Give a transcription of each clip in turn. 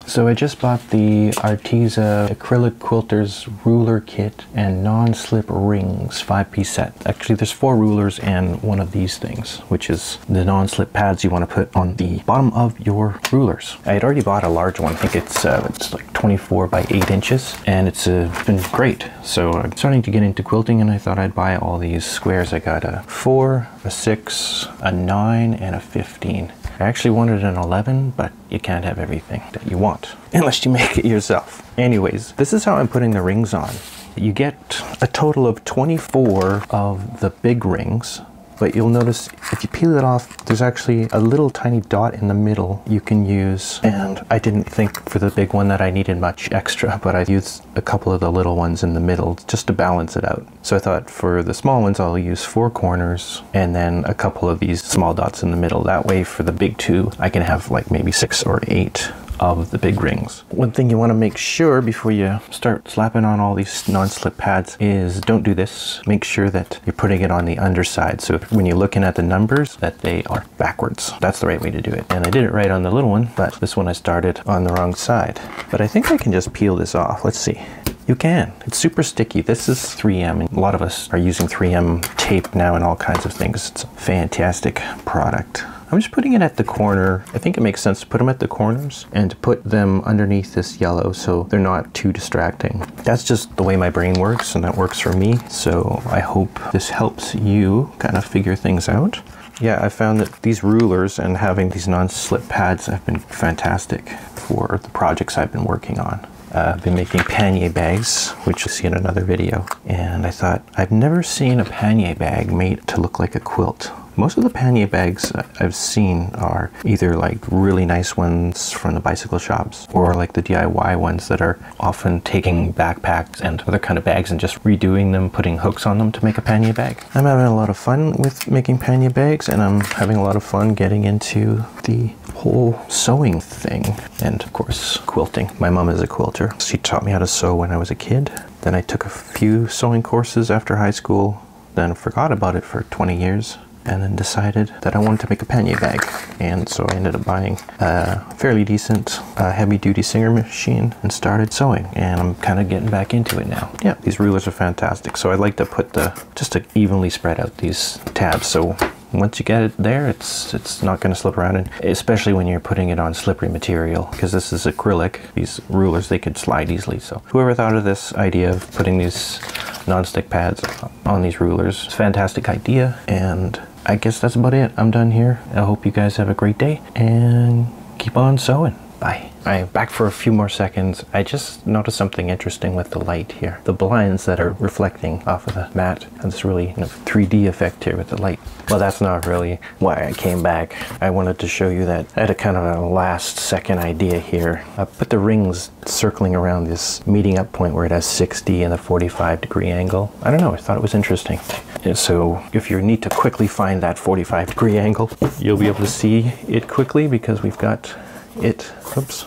So I just bought the Arteza Acrylic Quilters Ruler Kit and non-slip rings 5-piece set. Actually, there's 4 rulers and one of these things, which is the non-slip pads you want to put on the bottom of your rulers. I had already bought a large one. I think it's like 24 by 8 inches, and it's been great. So I'm starting to get into quilting, and I thought I'd buy all these squares. I got a 4, a 6, a 9, and a 15. I actually wanted an 11, but you can't have everything that you want unless you make it yourself. Anyways, this is how I'm putting the rings on. You get a total of 24 of the big rings, but you'll notice if you peel it off, there's actually a little tiny dot in the middle you can use. And I didn't think for the big one that I needed much extra, but I used a couple of the little ones in the middle just to balance it out. So I thought for the small ones, I'll use 4 corners and then a couple of these small dots in the middle. That way for the big 2, I can have like maybe 6 or 8 of the big rings. One thing you want to make sure before you start slapping on all these non-slip pads is don't do this. Make sure that you're putting it on the underside. So when you're looking at the numbers, that they are backwards. That's the right way to do it. And I did it right on the little one, but this one I started on the wrong side. But I think I can just peel this off. Let's see. You can. It's super sticky. This is 3M, and a lot of us are using 3M tape now and all kinds of things. It's a fantastic product. I'm just putting it at the corner. I think it makes sense to put them at the corners and to put them underneath this yellow so they're not too distracting. That's just the way my brain works, and that works for me. So I hope this helps you kind of figure things out. Yeah, I found that these rulers and having these non-slip pads have been fantastic for the projects I've been working on. I've been making pannier bags, which you'll see in another video. And I thought, I've never seen a pannier bag made to look like a quilt. Most of the pannier bags I've seen are either like really nice ones from the bicycle shops or like the DIY ones that are often taking backpacks and other kind of bags and just redoing them, putting hooks on them to make a pannier bag. I'm having a lot of fun with making pannier bags, and I'm having a lot of fun getting into the whole sewing thing and of course quilting. My mom is a quilter. She taught me how to sew when I was a kid. Then I took a few sewing courses after high school, then forgot about it for 20 years. And then decided that I wanted to make a pannier bag. And so I ended up buying a fairly decent heavy-duty Singer machine and started sewing. And I'm kind of getting back into it now. Yeah, these rulers are fantastic. So I like to put just to evenly spread out these tabs. So once you get it there, it's not going to slip around, and especially when you're putting it on slippery material, because this is acrylic. These rulers, they could slide easily. So whoever thought of this idea of putting these non-stick pads on these rulers, it's a fantastic idea. And I guess that's about it. I'm done here. I hope you guys have a great day and keep on sewing. Bye. I'm back for a few more seconds. I just noticed something interesting with the light here. The blinds that are reflecting off of the mat have this really 3D effect here with the light. Well, that's not really why I came back. I wanted to show you that I had a kind of a last second idea here. I put the rings circling around this meeting up point where it has 60 and a 45-degree angle. I don't know, I thought it was interesting. And so if you need to quickly find that 45-degree angle, you'll be able to see it quickly because we've got it. Oops.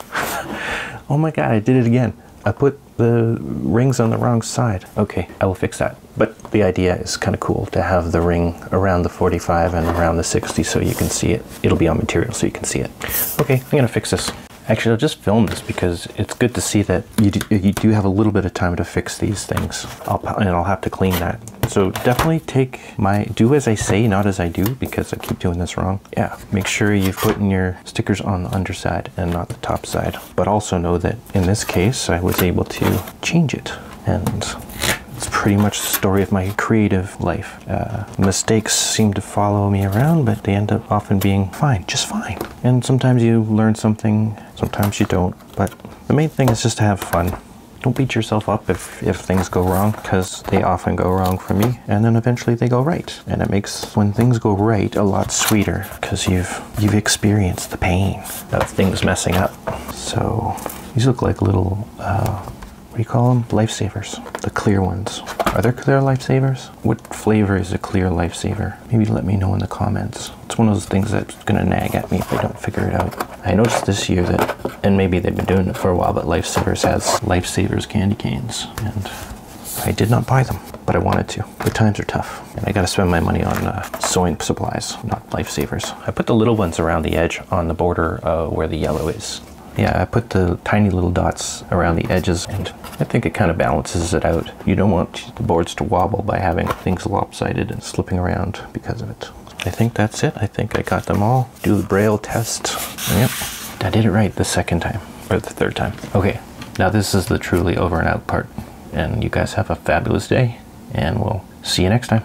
Oh my god, I did it again. I put the rings on the wrong side. Okay, I will fix that. But the idea is kind of cool to have the ring around the 45 and around the 60 so you can see it. It'll be on material so you can see it. Okay, I'm gonna fix this. Actually, I'll just film this because it's good to see that you do have a little bit of time to fix these things. I'll have to clean that. So definitely do as I say, not as I do, because I keep doing this wrong. Yeah, make sure you've put in your stickers on the underside and not the top side. But also know that in this case, I was able to change it. And it's pretty much the story of my creative life. Mistakes seem to follow me around, but they end up often being fine, just fine. And sometimes you learn something, sometimes you don't. But the main thing is just to have fun. Don't beat yourself up if things go wrong, because they often go wrong for me, and then eventually they go right. And it makes when things go right a lot sweeter, because you've experienced the pain of things messing up. So these look like little, what do you call them? Lifesavers. The clear ones. Are there clear lifesavers? What flavor is a clear lifesaver? Maybe let me know in the comments. It's one of those things that's gonna nag at me if I don't figure it out. I noticed this year that, and maybe they've been doing it for a while, but Lifesavers has Lifesavers candy canes, and I did not buy them, but I wanted to. The times are tough, and I gotta spend my money on sewing supplies, not Lifesavers. I put the little ones around the edge on the border where the yellow is. Yeah, I put the tiny little dots around the edges, and I think it kind of balances it out. You don't want the boards to wobble by having things lopsided and slipping around because of it. I think that's it. I think I got them all. Do the braille test. Yep, I did it right the second time, or the third time. Okay, now this is the truly over and out part. And you guys have a fabulous day, and we'll see you next time.